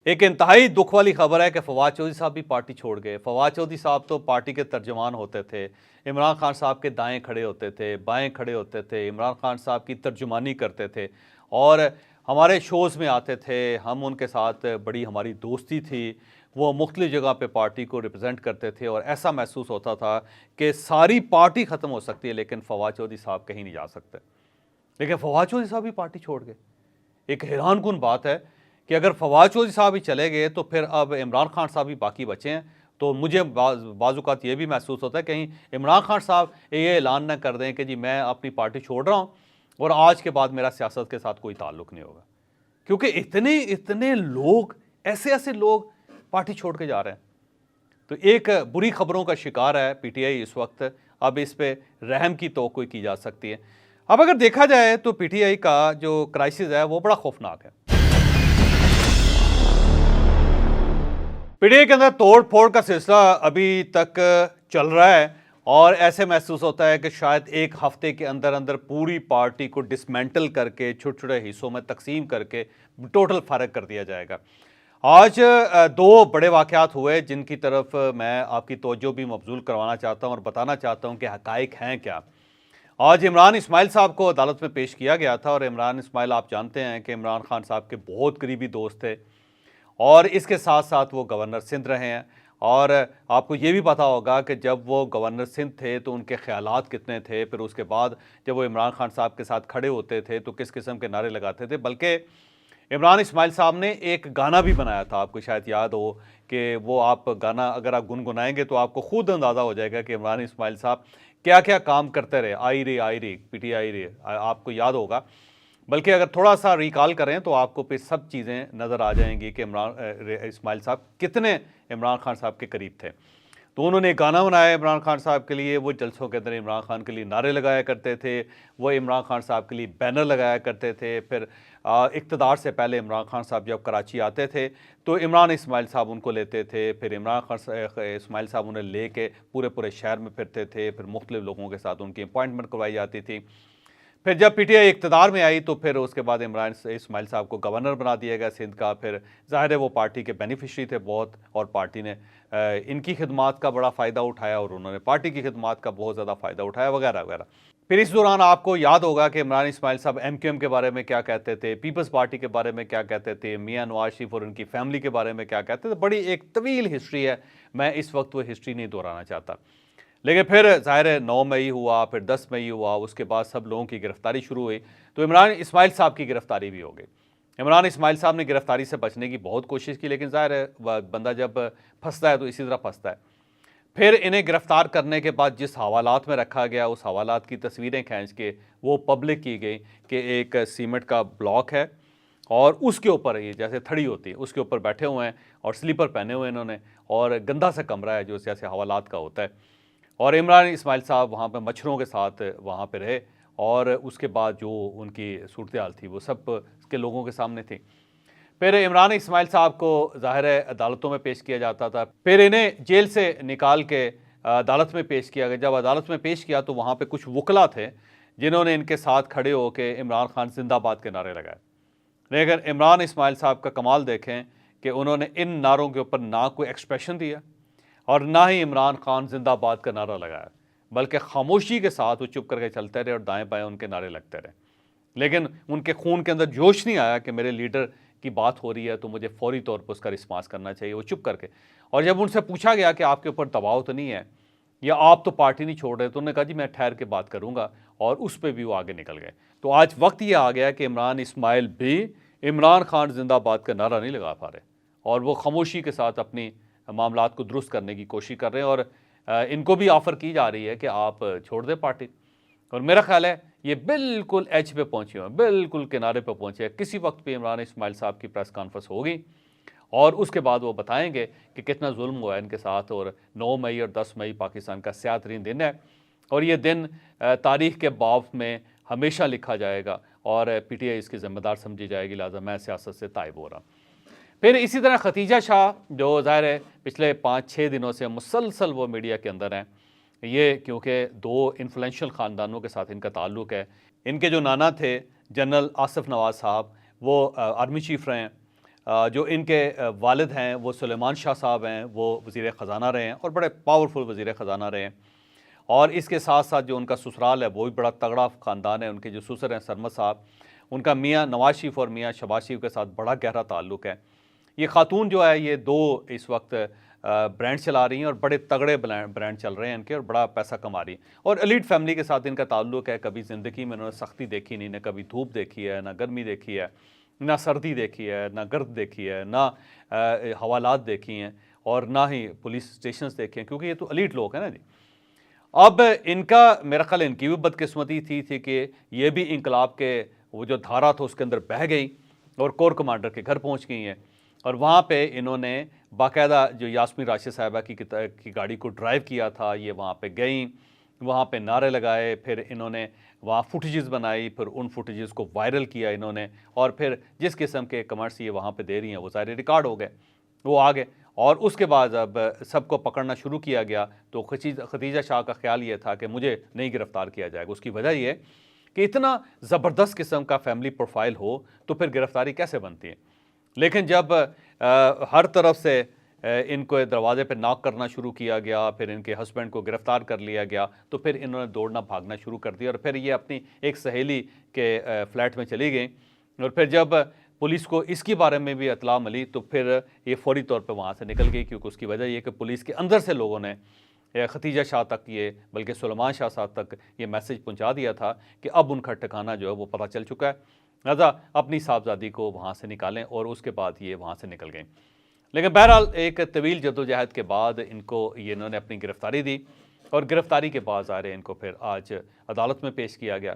एक इंतहाई दुख वाली खबर है कि फवाद चौधरी साहब भी पार्टी छोड़ गए। फवाद चौधरी साहब तो पार्टी के तर्जमान होते थे, इमरान खान साहब के दाएं खड़े होते थे, बाएं खड़े होते थे, इमरान खान साहब की तर्जुमानी करते थे और हमारे शोज़ में आते थे। हम उनके साथ बड़ी हमारी दोस्ती थी। वो मुख्तलिफ़ जगह पे पार्टी को रिप्रेजेंट करते थे और ऐसा महसूस होता था कि सारी पार्टी ख़त्म हो सकती है लेकिन फवाद चौधरी साहब कहीं नहीं जा सकते। लेकिन फवाद चौधरी साहब भी पार्टी छोड़ गए। एक हैरानकुन बात है कि अगर फवाद चौधरी साहब ही चले गए तो फिर अब इमरान खान साहब भी बाकी बचे हैं। तो मुझे बाज़ ये भी महसूस होता है कहीं इमरान खान साहब ये ऐलान ना कर दें कि जी मैं अपनी पार्टी छोड़ रहा हूँ और आज के बाद मेरा सियासत के साथ कोई ताल्लुक़ नहीं होगा, क्योंकि इतने इतने लोग ऐसे ऐसे लोग पार्टी छोड़ के जा रहे हैं। तो एक बुरी खबरों का शिकार है पीटीआई इस वक्त। अब इस पे रहम की तवक्कुई की जा सकती है। अब अगर देखा जाए तो पीटीआई का जो क्राइसिस है वो बड़ा खौफनाक है। पीटीआई के अंदर तोड़ फोड़ का सिलसिला अभी तक चल रहा है और ऐसे महसूस होता है कि शायद एक हफ्ते के अंदर अंदर पूरी पार्टी को डिसमेंटल करके छोटे छोटे हिस्सों में तकसीम करके टोटल फारग कर दिया जाएगा। आज दो बड़े वाक़यात हुए जिनकी तरफ मैं आपकी तवज्जो भी मबज़ूल करवाना चाहता हूं और बताना चाहता हूं कि हक़ाइक़ हैं क्या। आज इमरान इस्माइल साहब को अदालत में पेश किया गया था और इमरान इस्माइल आप जानते हैं कि इमरान खान साहब के बहुत करीबी दोस्त थे और इसके साथ साथ वो गवर्नर सिंध रहे हैं। और आपको ये भी पता होगा कि जब वो गवर्नर सिंध थे तो उनके ख़यालात कितने थे, फिर उसके बाद जब वो इमरान खान साहब के साथ खड़े होते थे तो किस किस्म के नारे लगाते थे। बल्कि इमरान इस्माइल साहब ने एक गाना भी बनाया था, आपको शायद याद हो कि वो आप गाना अगर आप गुनगुनाएंगे तो आपको खुद अंदाज़ा हो जाएगा कि इमरान इस्माइल साहब क्या क्या काम करते रहे। आई रे पीटीआई आई रे, आपको याद होगा। बल्कि अगर थोड़ा सा रिकॉल करें तो आपको फिर सब चीज़ें नज़र आ जाएंगी कि इमरान इस्माइल साहब कितने इमरान खान साहब के करीब थे। तो उन्होंने गाना बनाया इमरान खान साहब के लिए, वो जलसों के अंदर इमरान खान के लिए नारे लगाया करते थे, वो इमरान खान साहब के लिए बैनर लगाया करते थे। फिर इक़्तिदार से पहले इमरान खान साहब जब कराची आते थे तो इमरान इस्माइल साहब उनको लेते थे, फिर इमरान खान इस्माइल साहब उन्हें ले के पूरे पूरे शहर में फिरते थे, फिर मुख्तलिफ़ लोगों के साथ उनकी अपॉइंटमेंट करवाई जाती थी। फिर जब पीटीआई इक़्तिदार में आई तो फिर उसके बाद इमरान इस्माइल साहब को गवर्नर बना दिया गया सिंध का। फिर ज़ाहिर है वो पार्टी के बेनिफिशरी थे बहुत और पार्टी ने इनकी खिदमात का बड़ा फ़ायदा उठाया और उन्होंने पार्टी की खिदमात का बहुत ज़्यादा फ़ायदा उठाया वगैरह वगैरह। फिर इस दौरान आपको याद होगा कि इमरान इस्माइल साहब एमक्यूएम के बारे में क्या कहते थे, पीपल्स पार्टी के बारे में क्या कहते थे, मियां नवाज शरीफ और उनकी फैमिली के बारे में क्या कहते थे। बड़ी एक तवील हिस्ट्री है, मैं इस वक्त वो हिस्ट्री नहीं दोहराना चाहता। लेकिन फिर ज़ाहिर है 9 मई हुआ, फिर 10 मई हुआ, उसके बाद सब लोगों की गिरफ्तारी शुरू हुई तो इमरान इस्माइल साहब की गिरफ्तारी भी हो गई। इमरान इस्माइल साहब ने गिरफ्तारी से बचने की बहुत कोशिश की लेकिन ज़ाहिर है बंदा जब फंसता है तो इसी तरह फंसता है। फिर इन्हें गिरफ्तार करने के बाद जिस हवालात में रखा गया उस हवालात की तस्वीरें खींच के वो पब्लिक की गई कि एक सीमेंट का ब्लॉक है और उसके ऊपर ये जैसे थड़ी होती है उसके ऊपर बैठे हुए हैं और स्लीपर पहने हुए इन्होंने और गंदा सा कमरा है जो जैसे हवालात का होता है। और इमरान इस्माइल साहब वहाँ पे मच्छरों के साथ वहाँ पे रहे और उसके बाद जो उनकी सूरत हाल थी वो सब के लोगों के सामने थी। फिर इमरान इस्माइल साहब को ज़ाहिर है अदालतों में पेश किया जाता था, फिर इन्हें जेल से निकाल के अदालत में पेश किया गया। जब अदालत में पेश किया तो वहाँ पे कुछ वकला थे जिन्होंने इनके साथ खड़े होकर इमरान खान जिंदाबाद के नारे लगाए। लेकिन इमरान इस्माइल साहब का कमाल देखें कि उन्होंने इन नारों के ऊपर ना कोई एक्सप्रेशन दिया और ना ही इमरान खान जिंदाबाद का नारा लगाया, बल्कि खामोशी के साथ वो चुप करके चलते रहे और दाएं बाएं उनके नारे लगते रहे। लेकिन उनके खून के अंदर जोश नहीं आया कि मेरे लीडर की बात हो रही है तो मुझे फौरी तौर पर उसका रिस्पांस करना चाहिए। वो चुप करके, और जब उनसे पूछा गया कि आपके ऊपर दबाव तो नहीं है या आप तो पार्टी नहीं छोड़ रहे, तो उन्होंने कहा जी मैं ठहर के बात करूंगा और उस पर भी वो आगे निकल गए। तो आज वक्त ये आ गया कि इमरान इस्माइल भी इमरान खान जिंदाबाद का नारा नहीं लगा पा रहे और वो खामोशी के साथ अपनी मामलात को दुरुस्त करने की कोशिश कर रहे हैं और इनको भी ऑफ़र की जा रही है कि आप छोड़ दें पार्टी। और मेरा ख्याल है ये बिल्कुल एज पे पहुँचे हैं, बिल्कुल किनारे पे पहुँचे हैं। किसी वक्त पे इमरान इस्माइल साहब की प्रेस कॉन्फ्रेंस होगी और उसके बाद वो बताएंगे कि कितना जुल्म हुआ है इनके साथ। और 9 मई और 10 मई पाकिस्तान का स्याह तरीन दिन है और ये दिन तारीख़ के बाब में हमेशा लिखा जाएगा और पीटीआई इसकी ज़िम्मेदार समझी जाएगी। लिहाजा मैं सियासत से ताइब हो रहा। फिर इसी तरह खतीजा शाह जो ज़ाहिर है पिछले 5-6 दिनों से मुसलसल वो मीडिया के अंदर हैं, ये क्योंकि दो इन्फ्लुएंशियल ख़ानदानों के साथ इनका ताल्लुक़ है। इनके जो नाना थे जनरल आसिफ नवाज़ साहब वो आर्मी चीफ़ रहे हैं, जो इनके वालिद हैं वो सुलेमान शाह साहब हैं, वो वज़ीर ख़ज़ाना रहे हैं और बड़े पावरफुल वज़ीर ख़ज़ाना रहे हैं। और इसके साथ साथ जो उनका ससुराल है वो भी बड़ा तगड़ा ख़ानदान है। उनके जो ससुर हैं सरमद साहब, उनका मियाँ नवाज शरीफ और मियाँ शहबाज शरीफ के साथ बड़ा गहरा ताल्लुक़ है। ये खातून जो है ये 2 इस वक्त ब्रांड चला रही हैं और बड़े तगड़े ब्रांड चल रहे हैं इनके और बड़ा पैसा कमा रही हैं। और एलीट फैमिली के साथ इनका ताल्लुक़ है। कभी ज़िंदगी में उन्होंने सख्ती देखी नहीं, ना कभी धूप देखी है, ना गर्मी देखी है, ना सर्दी देखी है, ना गर्द देखी है, ना हवालात देखी हैं और ना ही पुलिस स्टेशंस देखे हैं, क्योंकि ये तो एलीट लोग हैं ना जी। अब इनका मेरा ख्याल इनकी भी बदकिस्मती थी कि ये भी इंकलाब के वो जो धारा था उसके अंदर बह गई और कोर कमांडर के घर पहुंच गई हैं और वहाँ पे इन्होंने बाकायदा जो यास्मीन राशिद साहिबा की गाड़ी को ड्राइव किया था, ये वहाँ पे गई, वहाँ पे नारे लगाए, फिर इन्होंने वहाँ फुटेजेस बनाई, फिर उन फुटेजेस को वायरल किया इन्होंने और फिर जिस किस्म के कमेंट्स ये वहाँ पे दे रही हैं वो सारे रिकॉर्ड हो गए, वो आ गए। और उसके बाद अब सबको पकड़ना शुरू किया गया। तो खदीजा शाह का ख्याल ये था कि मुझे नहीं गिरफ़्तार किया जाएगा। उसकी वजह ये कि इतना ज़बरदस्त किस्म का फैमिली प्रोफाइल हो तो फिर गिरफ़्तारी कैसे बनती है। लेकिन जब हर तरफ से इनको दरवाजे पे नॉक करना शुरू किया गया, फिर इनके हस्बैंड को गिरफ़्तार कर लिया गया, तो फिर इन्होंने दौड़ना भागना शुरू कर दिया और फिर ये अपनी एक सहेली के फ्लैट में चली गई। और फिर जब पुलिस को इसके बारे में भी इत्तला मिली तो फिर ये फौरी तौर पे वहाँ से निकल गई, क्योंकि उसकी वजह ये कि पुलिस के अंदर से लोगों ने खतीजा शाह तक ये, बल्कि सुलेमान शाह साहब तक ये मैसेज पहुँचा दिया था कि अब उनका ठिकाना जो है वो पता चल चुका है, लिहाजा अपनी साहबजादी को वहाँ से निकालें। और उसके बाद ये वहाँ से निकल गए। लेकिन बहरहाल एक तवील जद्दोजहद के बाद इन्होंने अपनी गिरफ़्तारी दी और गिरफ़्तारी के बाद ज़ाहिर इनको फिर आज अदालत में पेश किया गया।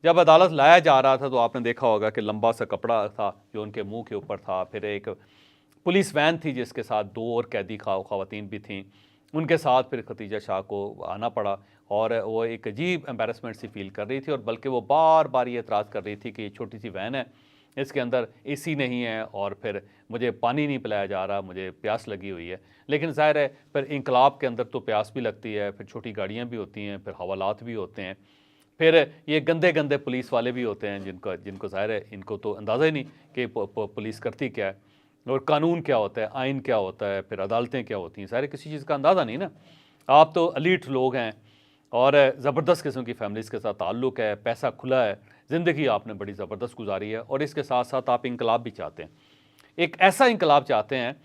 जब अदालत लाया जा रहा था तो आपने देखा होगा कि लंबा सा कपड़ा था जो उनके मुंह के ऊपर था, फिर एक पुलिस वैन थी जिसके साथ 2 और कैदी ख़वातीन भी थीं, उनके साथ फिर खतीजा शाह को आना पड़ा और वो एक अजीब एम्बैरसमेंट सी फील कर रही थी और बल्कि वो बार बार ये एतराज़ कर रही थी कि ये छोटी सी वैन है, इसके अंदर एसी नहीं है और फिर मुझे पानी नहीं पिलाया जा रहा, मुझे प्यास लगी हुई है। लेकिन ज़ाहिर है फिर इंकलाब के अंदर तो प्यास भी लगती है, फिर छोटी गाड़ियाँ भी होती हैं, फिर हवालात भी होते हैं, फिर ये गंदे गंदे पुलिस वाले भी होते हैं जिनको ज़ाहिर है इनको तो अंदाज़ा ही नहीं कि पुलिस करती क्या है और कानून क्या होता है, आइन क्या होता है, फिर अदालतें क्या होती हैं, सारे किसी चीज़ का अंदाज़ा नहीं ना। आप तो एलीट लोग हैं और ज़बरदस्त किस्म की फैमिलीज़ के साथ ताल्लुक़ है, पैसा खुला है, ज़िंदगी आपने बड़ी ज़बरदस्त गुजारी है और इसके साथ साथ आप इंकलाब भी चाहते हैं। एक ऐसा इंकलाब चाहते हैं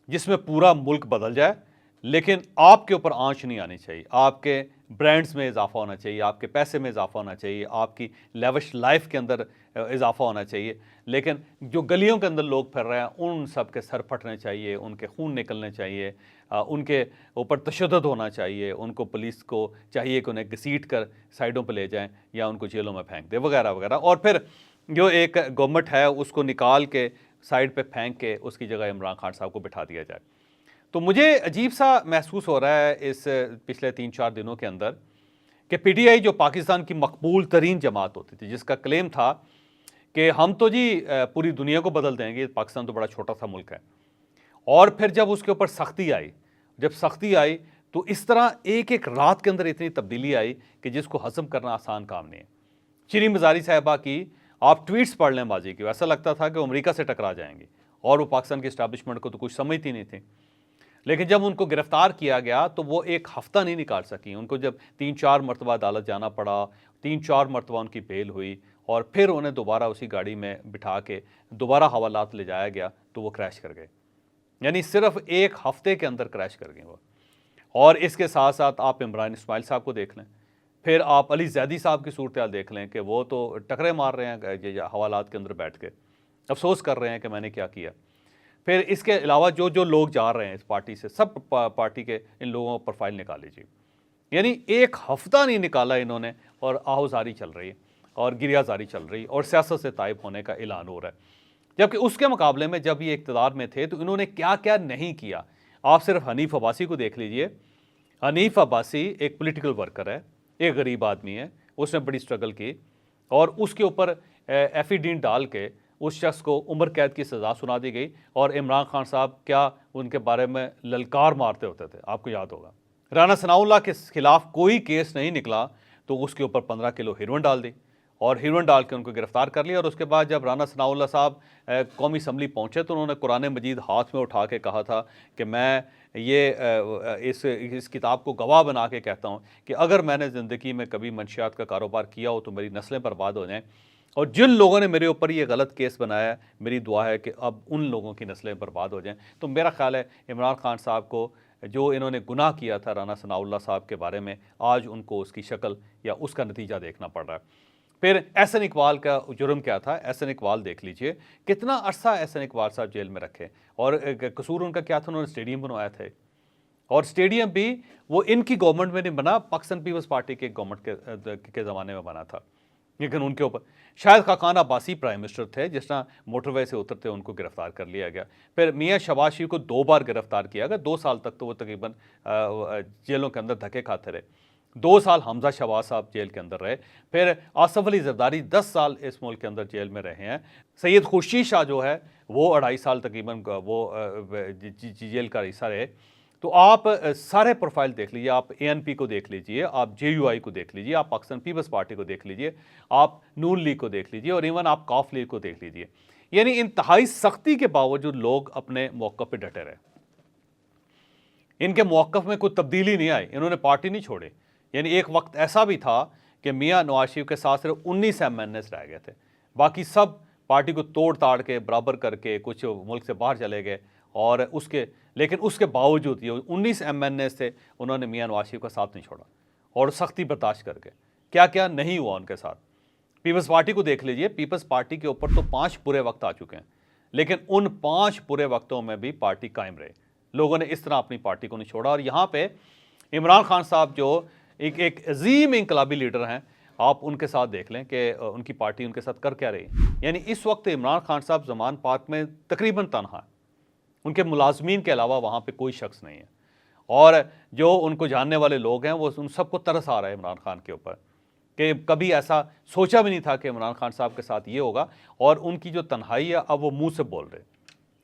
जिसमें पूरा मुल्क बदल जाए, लेकिन आपके ऊपर आंच नहीं आनी चाहिए, आपके ब्रांड्स में इजाफा होना चाहिए, आपके पैसे में इजाफा होना चाहिए, आपकी लेविश लाइफ के अंदर इजाफा होना चाहिए। लेकिन जो गलियों के अंदर लोग फिर रहे हैं उन सब के सर फटने चाहिए, उनके खून निकलने चाहिए, उनके ऊपर तशद्दुद होना चाहिए, उनको पुलिस को चाहिए कि उन्हें घसीट कर साइडों पर ले जाएं या उनको जेलों में फेंक दे वगैरह वगैरह। और फिर जो एक गवर्नमेंट है उसको निकाल के साइड पे फेंक के उसकी जगह इमरान खान साहब को बिठा दिया जाए। तो मुझे अजीब सा महसूस हो रहा है इस पिछले 3-4 दिनों के अंदर कि पीटीआई जो पाकिस्तान की मकबूल तरीन जमात होती थी, जिसका क्लेम था कि हम तो जी पूरी दुनिया को बदल देंगे, पाकिस्तान तो बड़ा छोटा सा मुल्क है, और फिर जब उसके ऊपर सख्ती आई तो इस तरह एक एक रात के अंदर इतनी तब्दीली आई कि जिसको हजम करना आसान काम नहीं है। शिरीन मज़ारी साहिबा की आप ट्वीट्स पढ़ लें बाजी की, ऐसा लगता था कि वो अमेरिका से टकरा जाएंगे और वो पाकिस्तान की इस्टेब्लिशमेंट को तो कुछ समझती नहीं थी। लेकिन जब उनको गिरफ्तार किया गया तो वो एक हफ्ता नहीं निकाल सकी, उनको जब 3-4 मरतबा अदालत जाना पड़ा, 3-4 मरतबा उनकी बेल हुई और फिर उन्हें दोबारा उसी गाड़ी में बिठा के दोबारा हवालात ले जाया गया तो वो क्रैश कर गए। यानी सिर्फ एक हफ्ते के अंदर क्रैश कर गए वो। और इसके साथ साथ आप इमरान इस्माइल साहब को देख लें, फिर आप अली जैदी साहब की सूरत हाल देख लें कि वो तो टकरे मार रहे हैं हवालात के अंदर बैठ के, अफसोस कर रहे हैं कि मैंने क्या किया। फिर इसके अलावा जो जो लोग जा रहे हैं इस पार्टी से, सब पार्टी के इन लोगों का प्रोफाइल निकाल लीजिए। यानी एक हफ्ता नहीं निकाला इन्होंने और आहोजारी चल रही है और गिरियाजारी चल रही और सियासत से तायब होने का ऐलान हो रहा है। जबकि उसके मुकाबले में जब ये इक़्तिदार में थे तो इन्होंने क्या क्या नहीं किया। आप सिर्फ हनीफ अब्बासी को देख लीजिए। हनीफ अब्बासी एक पॉलिटिकल वर्कर है, एक गरीब आदमी है, उसने बड़ी स्ट्रगल की और उसके ऊपर एफिडेविट डाल के उस शख्स को उम्र कैद की सज़ा सुना दी गई और इमरान खान साहब क्या उनके बारे में ललकार मारते होते थे, आपको याद होगा। राना सनाउल्लाह के खिलाफ कोई केस नहीं निकला तो उसके ऊपर 15 किलो हेरोइन डाल दी और हीरोइन डाल के उनको गिरफ्तार कर लिया। और उसके बाद जब राना सनाउल्लाह साहब कौमी असम्बली पहुंचे तो उन्होंने कुरान मजीद हाथ में उठा के कहा था कि मैं ये इस किताब को गवाह बना के कहता हूँ कि अगर मैंने ज़िंदगी में कभी मंशियात का कारोबार किया हो तो मेरी नस्लें बर्बाद हो जाएं, और जिन लोगों ने मेरे ऊपर ये गलत केस बनाया है, मेरी दुआ है कि अब उन लोगों की नस्लें बर्बाद हो जाएं। तो मेरा ख्याल है इमरान खान साहब को जो इन्होंने गुनाह किया था राना सनाउल्लाह साहब के बारे में, आज उनको उसकी शक्ल या उसका नतीजा देखना पड़ रहा है। फिर एहसन इकबाल का जुर्म क्या था? एहसन इकबाल देख लीजिए, कितना अरसा एहसन इकबाल साहब जेल में रखे, और कसूर उनका क्या था? उन्होंने स्टेडियम बनवाया थे, और स्टेडियम भी वो इनकी गवर्नमेंट में नहीं बना, पाकिस्तान पीपल्स पार्टी के गवर्नमेंट के ज़माने में बना था। लेकिन उनके ऊपर शायद खाकान अब्बासी प्राइम मिनिस्टर थे, जिस तरह मोटरवे से उतरते उनको गिरफ्तार कर लिया गया। फिर मियाँ शहबाज शरीफ को 2 बार गिरफ्तार किया गया, 2 साल तक तो वो तकरीबन जेलों के अंदर धक्के खाते रहे। 2 साल हमजा शहबाज साहब जेल के अंदर रहे। फिर आसफ अली जरदारी 10 साल इस मुल्क के अंदर जेल में रहे हैं। सैयद खुर्शीद शाह जो है वो 2.5 साल तकरीबन वो जेल का हिस्सा रहे। तो आप सारे प्रोफाइल देख लीजिए, आप ANP को देख लीजिए, आप JUI को देख लीजिए, आप पाकिस्तान पीपल्स पार्टी को देख लीजिए, आप नून लीग को देख लीजिए, और इवन आप काफ लीग को देख लीजिए। यानी इंतहाई सख्ती के बावजूद लोग अपने मौक़िफ़ पे डटे रहे। इनके मौक़िफ़ में कोई तब्दीली नहीं आई, इन्होंने पार्टी नहीं छोड़ी। यानी एक वक्त ऐसा भी था कि मियाँ नवाज शरीफ के साथ सिर्फ 19 MNAs रह गए थे, बाकी सब पार्टी को तोड़ ताड़ के बराबर करके कुछ मुल्क से बाहर चले गए। और लेकिन उसके बावजूद ये 19 MNAs थे, उन्होंने मियाँ नवाज शरीफ का साथ नहीं छोड़ा और सख्ती बर्दाश्त करके। क्या क्या नहीं हुआ उनके साथ। पीपल्स पार्टी को देख लीजिए, पीपल्स पार्टी के ऊपर तो 5 बुरे वक्त आ चुके हैं, लेकिन उन 5 बुरे वक्तों में भी पार्टी कायम रहे। लोगों ने इस तरह अपनी पार्टी को नहीं छोड़ा। और यहाँ पे इमरान खान साहब जो एक अजीम इनकलाबी लीडर हैं, आप उनके साथ देख लें कि उनकी पार्टी उनके साथ कर क्या रही। यानी इस वक्त इमरान खान साहब जमान पार्क में तकरीबन तनहा है, उनके मुलाजमीन के अलावा वहाँ पे कोई शख्स नहीं है। और जो उनको जानने वाले लोग हैं वो उन सबको तरस आ रहा है इमरान खान के ऊपर, कि कभी ऐसा सोचा भी नहीं था कि इमरान खान साहब के साथ ये होगा। और उनकी जो तन्हाई है, अब वो मुंह से बोल रहे,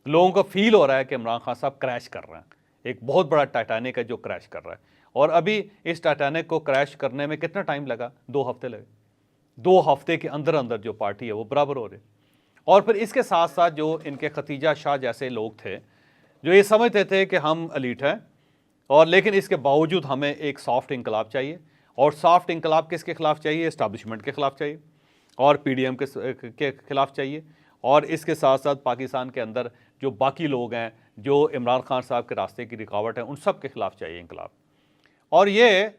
लोगों को फील हो रहा है कि इमरान खान साहब क्रैश कर रहे हैं। एक बहुत बड़ा टाइटैनिक है जो क्रैश कर रहा है, और अभी इस टाइटैनिक को क्रैश करने में कितना टाइम लगा? 2 हफ्ते लगे। 2 हफ्ते के अंदर अंदर जो पार्टी है वो बराबर हो रही। और फिर इसके साथ साथ जो इनके खतीजा शाह जैसे लोग थे, जो ये समझते थे कि हम एलीट हैं, और लेकिन इसके बावजूद हमें एक सॉफ्ट इंकलाब चाहिए। और सॉफ्ट इंकलाब किसके खिलाफ चाहिए? इस्टेब्लिशमेंट के खिलाफ चाहिए, और PDM के खिलाफ चाहिए। और इसके साथ साथ पाकिस्तान के अंदर जो बाकी लोग हैं जो इमरान खान साहब के रास्ते की रुकावट है, उन सब के खिलाफ चाहिए इंकलाब। और ये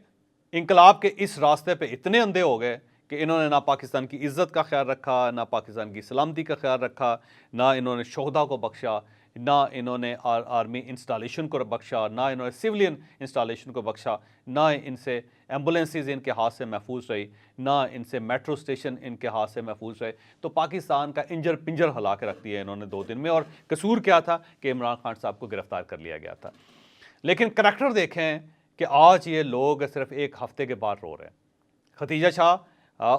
इंकलाब के इस रास्ते पे इतने अंधे हो गए कि इन्होंने ना पाकिस्तान की इज़्ज़त का ख्याल रखा, ना पाकिस्तान की सलामती का ख्याल रखा, ना इन्होंने शोहदा को बख्शा, ना इन्होंने आर्मी इंस्टॉलेशन को बख्शा, ना इन्होंने सिविलियन इंस्टॉलेशन को बख्शा, ना इनसे एम्बुलेंसेज इनके हाथ से महफूज रही, ना इनसे मेट्रो स्टेशन इनके हाथ से महफूज रहे। तो पाकिस्तान का इंजर पिंजर हिला के रख दिया इन्होंने 2 दिन में। और कसूर क्या था कि इमरान खान साहब को गिरफ्तार कर लिया गया था। लेकिन करैक्टर देखें कि आज ये लोग सिर्फ 1 हफ्ते के बाद रो रहे हैं। खतीजा शाह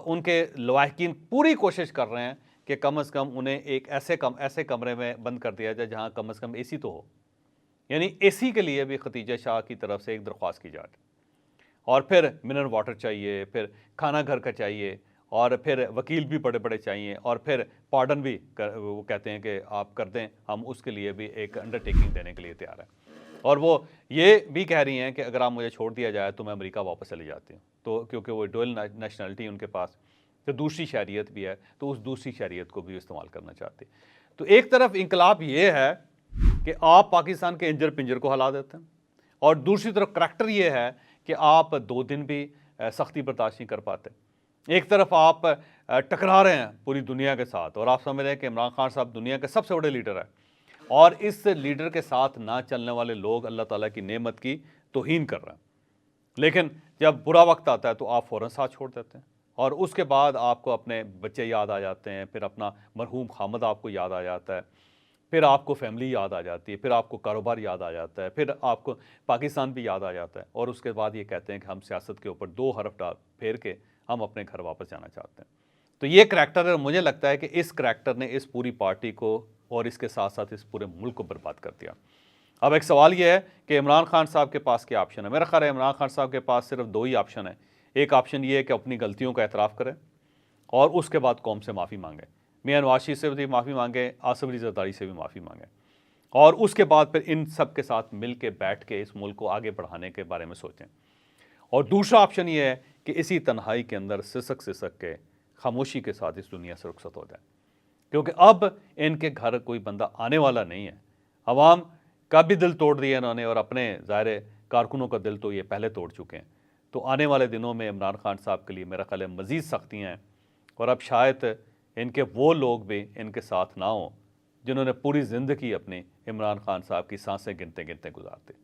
उनके लवाहिकीन पूरी कोशिश कर रहे हैं कि कम से कम उन्हें एक ऐसे कमरे में बंद कर दिया जाए जहां कम से कम AC तो हो। यानी AC के लिए भी खतीजा शाह की तरफ से एक दरख्वास्त की जाए। और फिर मिनरल वाटर चाहिए, फिर खाना घर का चाहिए, और फिर वकील भी बड़े बड़े चाहिए, और फिर पार्डन भी वो कहते हैं कि आप कर दें, हम उसके लिए भी एक अंडरटेकिंग देने के लिए तैयार हैं। और वो ये भी कह रही हैं कि अगर आप मुझे छोड़ दिया जाए तो मैं अमेरिका वापस चली जाती हूँ, तो क्योंकि वो डुअल नेशनलिटी उनके पास, तो दूसरी शरीयत भी है, तो उस दूसरी शरीयत को भी इस्तेमाल करना चाहते। तो एक तरफ इंकलाब ये है कि आप पाकिस्तान के इंजर पिंजर को हिला देते हैं, और दूसरी तरफ करैक्टर ये है कि आप 2 दिन भी सख्ती बर्दाश्त नहीं कर पाते। एक तरफ आप टकरा रहे हैं पूरी दुनिया के साथ, और आप समझ रहे हैं कि इमरान खान साहब दुनिया के सबसे बड़े लीडर है, और इस लीडर के साथ ना चलने वाले लोग अल्लाह ताला की नेमत की तौहीन कर रहे हैं। लेकिन जब बुरा वक्त आता है तो आप फ़ौरन साथ छोड़ देते हैं, और उसके बाद आपको अपने बच्चे याद आ जाते हैं, फिर अपना मरहूम खामद आपको याद आ जाता है, फिर आपको फैमिली याद आ जाती है, फिर आपको कारोबार याद आ जाता है, फिर आपको पाकिस्तान भी याद आ जाता है। और उसके बाद ये कहते हैं कि हम सियासत के ऊपर 2 हरफ डाल फेर के हम अपने घर वापस जाना चाहते हैं। तो ये करैक्टर है, मुझे लगता है कि इस करैक्टर ने इस पूरी पार्टी को और इसके साथ साथ इस पूरे मुल्क को बर्बाद कर दिया। अब एक सवाल ये है कि इमरान खान साहब के पास क्या ऑप्शन है? मेरा ख्याल है इमरान खान साहब के पास सिर्फ 2 ही ऑप्शन है। एक ऑप्शन ये है कि अपनी गलतियों का एतराफ़ करें, और उसके बाद कौम से माफ़ी मांगे, मियां नवाज शरीफ से भी माफ़ी मांगे, आसिफ अली जरदारी से भी माफ़ी मांगे, और उसके बाद फिर इन सब के साथ मिल के बैठ के इस मुल्क को आगे बढ़ाने के बारे में सोचें। और दूसरा ऑप्शन ये है कि इसी तन्हाई के अंदर सिसक सिसक के खामोशी के साथ इस दुनिया से रुखसत हो जाए, क्योंकि अब इनके घर कोई बंदा आने वाला नहीं है। अवाम का भी दिल तोड़ दिया इन्होंने, और अपने ज़ाहिर कारकुनों का दिल तो ये पहले तोड़ चुके हैं। तो आने वाले दिनों में इमरान खान साहब के लिए मेरा ख्याल है मज़ीद सख्तियाँ हैं, और अब शायद इनके वो लोग भी इनके साथ ना हों जिन्होंने पूरी ज़िंदगी अपने इमरान खान साहब की सांसें गिनते गिनते गुजारते।